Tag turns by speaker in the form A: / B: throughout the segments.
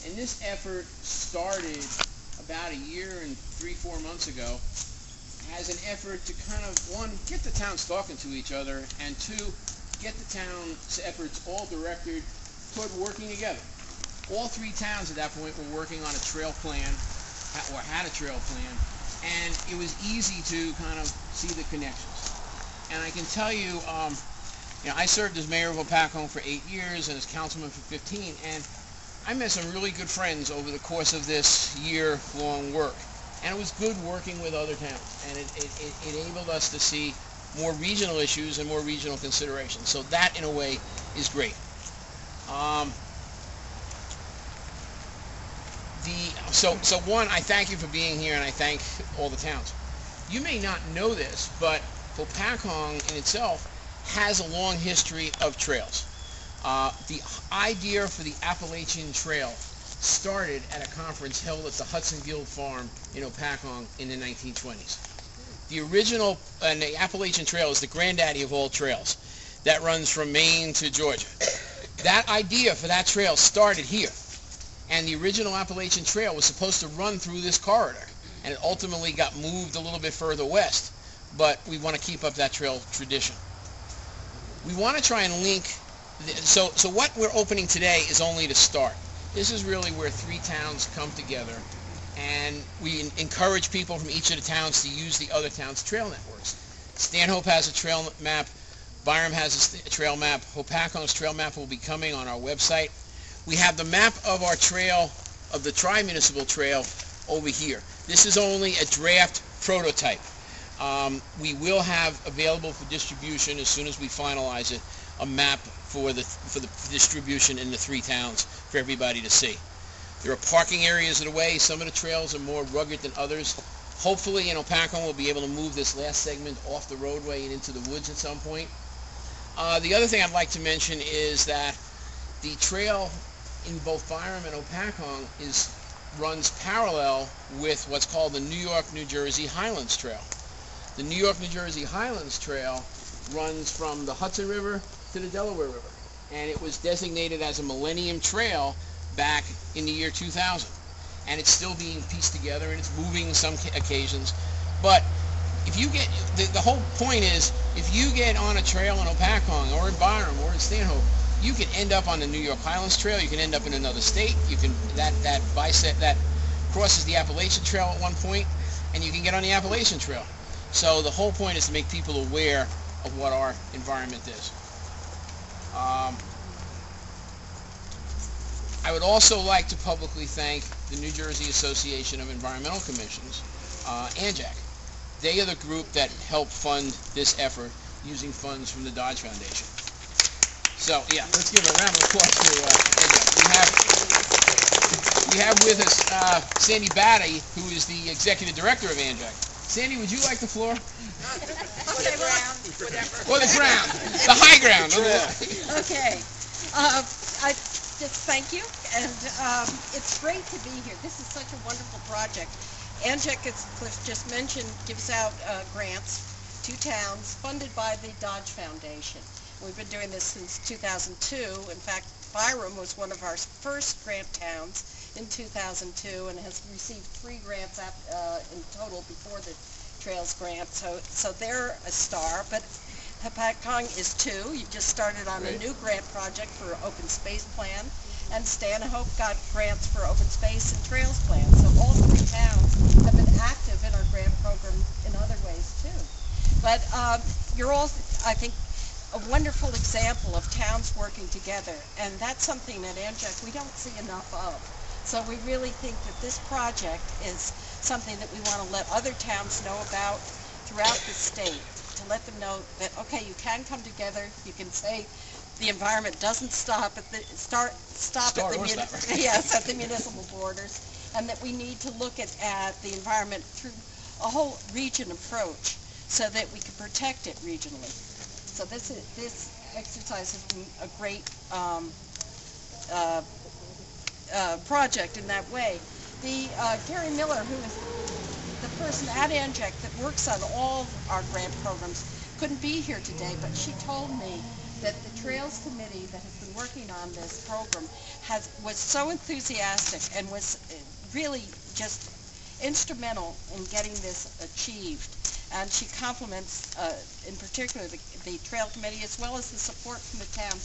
A: And this effort started about a year and 3-4 months ago as an effort to kind of, one, get the towns talking to each other, and two, get the town's efforts all directed toward working together. All three towns at that point were working on a trail plan, or had a trail plan, and it was easy to kind of see the connections. And I can tell you, I served as mayor of Hopatcong for 8 years and as councilman for 15, and I met some really good friends over the course of this year-long work. And it was good working with other towns, and it enabled us to see more regional issues and more regional considerations. So that, in a way, is great. So one, I thank you for being here, and I thank all the towns. You may not know this, but Hopatcong in itself has a long history of trails. The idea for the Appalachian Trail started at a conference held at the Hudson Guild Farm in Hopatcong in the 1920s. The original, and the Appalachian Trail is the granddaddy of all trails. That runs from Maine to Georgia. That idea for that trail started here. And the original Appalachian Trail was supposed to run through this corridor. And it ultimately got moved a little bit further west. But we want to keep up that trail tradition. We want to try and link, so what we're opening today is only the start. This is really where three towns come together, and we encourage people from each of the towns to use the other towns' trail networks. Stanhope has a trail map, Byram has a trail map, Hopatcong's trail map will be coming on our website. We have the map of our trail, of the tri-municipal trail, over here. This is only a draft prototype. We will have available for distribution as soon as we finalize it a map for the distribution in the three towns for everybody to see. There are parking areas of the way. Some of the trails are more rugged than others. Hopefully in Hopatcong we'll be able to move this last segment off the roadway and into the woods at some point. The other thing I'd like to mention is that the trail in both Byram and Hopatcong runs parallel with what's called the New York-New Jersey Highlands Trail. The New York-New Jersey Highlands Trail runs from the Hudson River to the Delaware River, and it was designated as a Millennium Trail back in the year 2000. And it's still being pieced together, and it's moving some occasions. But if you get, the whole point is, if you get on a trail in Hopatcong or in Byram or in Stanhope, you can end up on the New York Highlands Trail, you can end up in another state, you can, that crosses the Appalachian Trail at one point, and you can get on the Appalachian Trail. So the whole point is to make people aware of what our environment is. I would also like to publicly thank the New Jersey Association of Environmental Commissions, ANJAC. They are the group that helped fund this effort using funds from the Dodge Foundation. So yeah, let's give a round of applause to ANJAC. We have with us Sandy Batty, who is the Executive Director of ANJAC. Sandy, would you like the floor?
B: Or the ground, whatever.
A: Or the ground, the high ground.
B: Okay. I just thank you, and it's great to be here. This is such a wonderful project. ANJAC, as Cliff just mentioned, gives out grants to towns funded by the Dodge Foundation. We've been doing this since 2002. In fact, Byram was one of our first grant towns in 2002 and has received 3 grants in total before the Trails grant. So they're a star, but Hopatcong is 2. You just started on a new grant project for open space plan, and Stanhope got grants for open space and trails plan. So all 3 towns have been active in our grant program in other ways too. But you're all, I think, a wonderful example of towns working together, and that's something at ANJAC we don't see enough of. So we really think that this project is something that we want to let other towns know about throughout the state, to let them know that, okay, you can come together, you can say the environment doesn't stop at the at the municipal borders, and that we need to look at the environment through a whole region approach so that we can protect it regionally. So this exercise has been a great project in that way. The Gary Miller, who is the person at ANJAC that works on all our grant programs, couldn't be here today, but she told me that the Trails Committee that has been working on this program was so enthusiastic and was really just instrumental in getting this achieved. And she compliments, in particular, the Trail Committee as well as the support from the town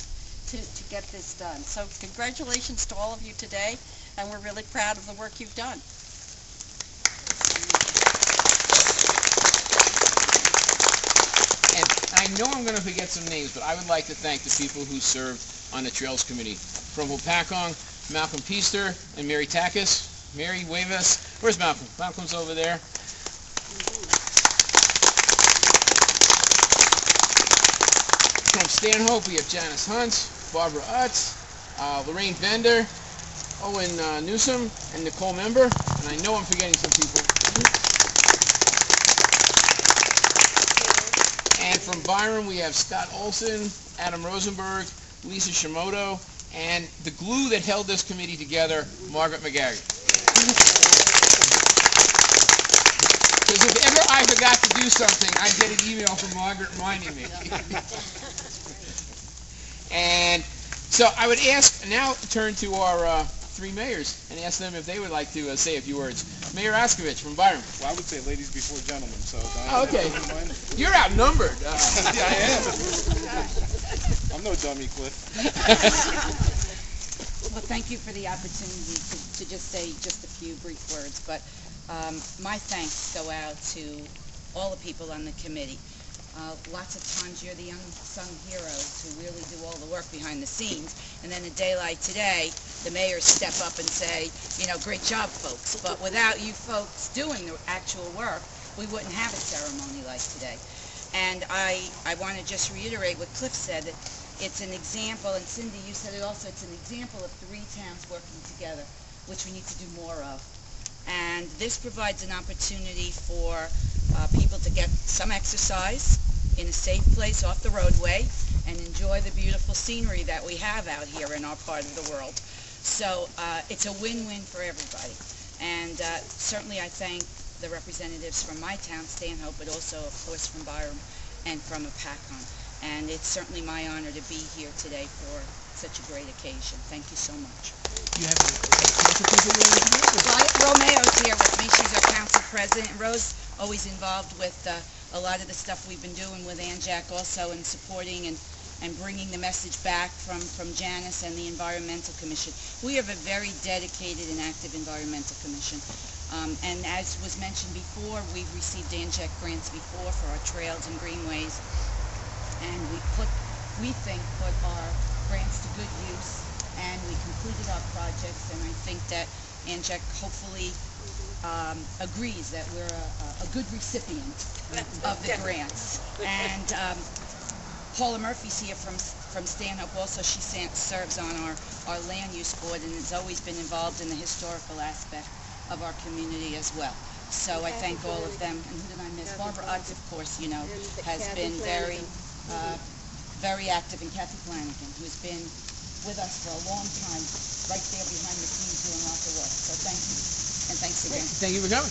B: to get this done. So congratulations to all of you today, and we're really proud of the work you've done.
A: And I know I'm going to forget some names, but I would like to thank the people who served on the Trails Committee. From Hopatcong, Malcolm Peaster and Mary Takis. Mary, wave us. Where's Malcolm? Malcolm's over there. From Stanhope, we have Janice Hunt, Barbara Utz, Lorraine Bender, Owen Newsom, and Nicole Member. And I know I'm forgetting some people. And from Byram, we have Scott Olson, Adam Rosenberg, Lisa Shimoto, and the glue that held this committee together, Margaret McGarry. Because if ever I forgot to do something, I'd get an email from Margaret reminding me. And so I would now turn to our three mayors and ask them if they would like to say a few words. Mayor Askovich from Byram.
C: Well, I would say ladies before gentlemen, so...
A: Okay. You're outnumbered.
C: Yeah, I am. I'm no dummy, Cliff.
D: Well, thank you for the opportunity to just say just a few brief words, but my thanks go out to all the people on the committee. Lots of times you're the unsung heroes who really do all the work behind the scenes, and then a day like today, the mayors step up and say, you know, great job, folks. But without you folks doing the actual work, we wouldn't have a ceremony like today. And I want to just reiterate what Cliff said, that it's an example, and Cindy, you said it also, it's an example of three towns working together, which we need to do more of. And this provides an opportunity for people to get some exercise in a safe place off the roadway and enjoy the beautiful scenery that we have out here in our part of the world. So it's a win-win for everybody. And certainly I thank the representatives from my town, Stanhope, but also, of course, from Byram and from Hopatcong. And it's certainly my honor to be here today for such a great occasion. Thank you so much.
A: You have council people you want to introduce?
D: Well, Romeo's here with me. She's our council president. Rose always involved with a lot of the stuff we've been doing with ANJAC also, and supporting and bringing the message back from Janice and the Environmental Commission. We have a very dedicated and active Environmental Commission. And as was mentioned before, we've received ANJAC grants before for our trails and greenways. And we think, put our grants to good use, and we completed our projects, and I think that ANJAC hopefully agrees that we're a good recipient of the grants. And Paula Murphy's here from Stanhope also. She serves on our land use board and has always been involved in the historical aspect of our community as well. So I thank all of them. And who did I miss? Barbara Utz, of course, you know, has been very active, and Kathy Flanagan, who's been with us for a long time, right there behind the scenes doing lots of work. So thank you. And thanks again.
A: Thank you for coming.